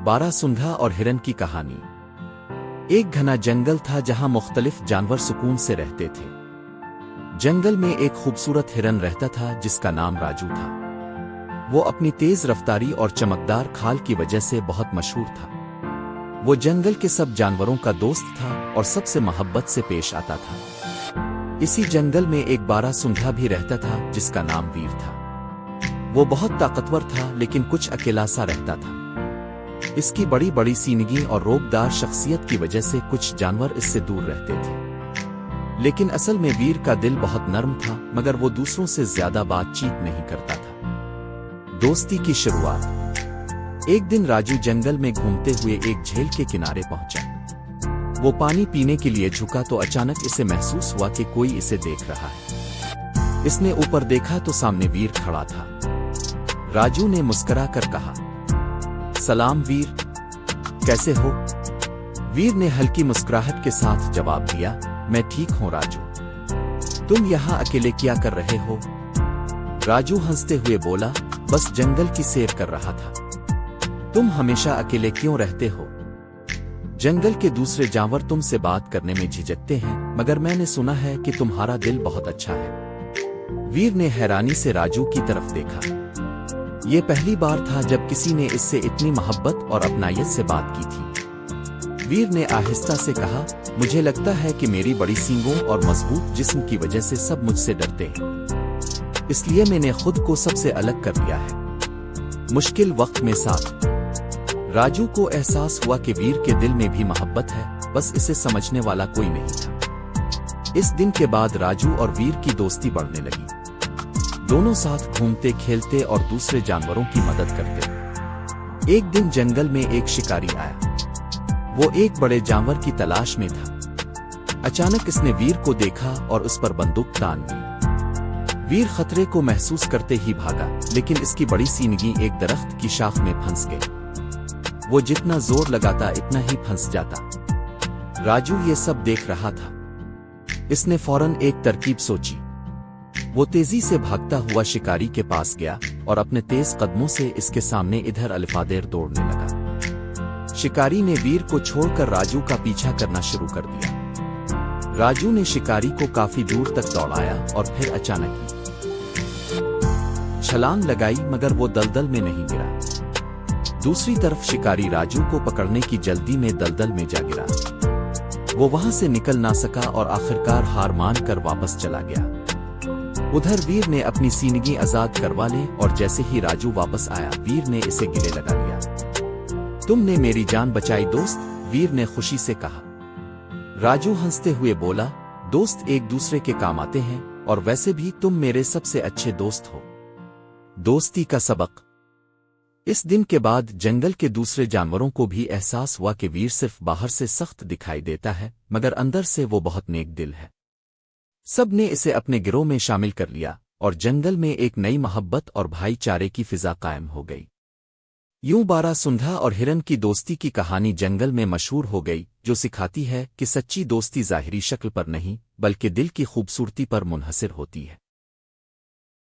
बारासूंधा और हिरन की कहानी। एक घना जंगल था जहां मुख्तलिफ जानवर सुकून से रहते थे। जंगल में एक खूबसूरत हिरन रहता था जिसका नाम राजू था। वो अपनी तेज रफ्तारी और चमकदार खाल की वजह से बहुत मशहूर था। वो जंगल के सब जानवरों का दोस्त था और सबसे मोहब्बत से पेश आता था। इसी जंगल में एक बारासूंधा भी रहता था जिसका नाम वीर था। वो बहुत ताकतवर था लेकिन कुछ अकेला सा रहता था। इसकी बड़ी बड़ी सींगी और रोबदार शख्सियत की वजह से कुछ जानवर इससे दूर रहते थे। लेकिन असल में वीर का दिल बहुत नर्म था, मगर वो दूसरों से ज्यादा बातचीत नहीं करता था। दोस्ती की शुरुआत। एक दिन राजू जंगल में घूमते हुए एक झील के किनारे पहुंचा। वो पानी पीने के लिए झुका तो अचानक इसे महसूस हुआ कि कोई इसे देख रहा है। इसने ऊपर देखा तो सामने वीर खड़ा था। राजू ने मुस्कुरा कर कहा, सलाम वीर, कैसे हो? वीर ने हल्की मुस्कुराहट के साथ जवाब दिया, मैं ठीक हूं राजू। तुम यहां अकेले क्या कर रहे हो? राजू हंसते हुए बोला, बस जंगल की सैर कर रहा था। तुम हमेशा अकेले क्यों रहते हो? जंगल के दूसरे जानवर तुमसे बात करने में झिझकते हैं, मगर मैंने सुना है कि तुम्हारा दिल बहुत अच्छा है। वीर ने हैरानी से राजू की तरफ देखा। ये पहली बार था जब किसी ने इससे इतनी मोहब्बत और अपनायत से बात की थी। वीर ने आहिस्ता से कहा, मुझे लगता है कि मेरी बड़ी सींगों और मजबूत जिस्म की वजह से सब मुझसे डरते हैं, इसलिए मैंने खुद को सबसे अलग कर लिया है। मुश्किल वक्त में साथ। राजू को एहसास हुआ कि वीर के दिल में भी मोहब्बत है, बस इसे समझने वाला कोई नहीं था। इस दिन के बाद राजू और वीर की दोस्ती बढ़ने लगी। दोनों साथ घूमते खेलते और दूसरे जानवरों की मदद करते। एक दिन जंगल में एक शिकारी आया। वो एक बड़े जानवर की तलाश में था। अचानक इसने वीर को देखा और उस पर बंदूक तान दी। वीर खतरे को महसूस करते ही भागा, लेकिन इसकी बड़ी सींगी एक दरख्त की शाख में फंस गई। वो जितना जोर लगाता इतना ही फंस जाता। राजू ये सब देख रहा था। इसने फौरन एक तरकीब सोची। वो तेजी से भागता हुआ शिकारी के पास गया और अपने तेज कदमों से इसके सामने इधर अलिफादेर दौड़ने लगा। शिकारी ने वीर को छोड़कर राजू का पीछा करना शुरू कर दिया। राजू ने शिकारी को काफी दूर तक दौड़ाया और फिर अचानक ही छलांग लगाई, मगर वो दलदल में नहीं गिरा। दूसरी तरफ शिकारी राजू को पकड़ने की जल्दी में दलदल में जा गिरा। वो वहां से निकल ना सका और आखिरकार हार मानकर वापस चला गया। उधर वीर ने अपनी सींगी आजाद करवा ली और जैसे ही राजू वापस आया, वीर ने इसे गले लगा लिया। तुमने मेरी जान बचाई दोस्त, वीर ने खुशी से कहा। राजू हंसते हुए बोला, दोस्त एक दूसरे के काम आते हैं और वैसे भी तुम मेरे सबसे अच्छे दोस्त हो। दोस्ती का सबक। इस दिन के बाद जंगल के दूसरे जानवरों को भी एहसास हुआ कि वीर सिर्फ बाहर से सख्त दिखाई देता है, मगर अंदर से वो बहुत नेक दिल है। सब ने इसे अपने गिरोह में शामिल कर लिया और जंगल में एक नई मोहब्बत और भाईचारे की फिजा कायम हो गई। यूं बारासूंधा और हिरन की दोस्ती की कहानी जंगल में मशहूर हो गई, जो सिखाती है कि सच्ची दोस्ती ज़ाहिरी शक्ल पर नहीं बल्कि दिल की खूबसूरती पर मुनहसिर होती है।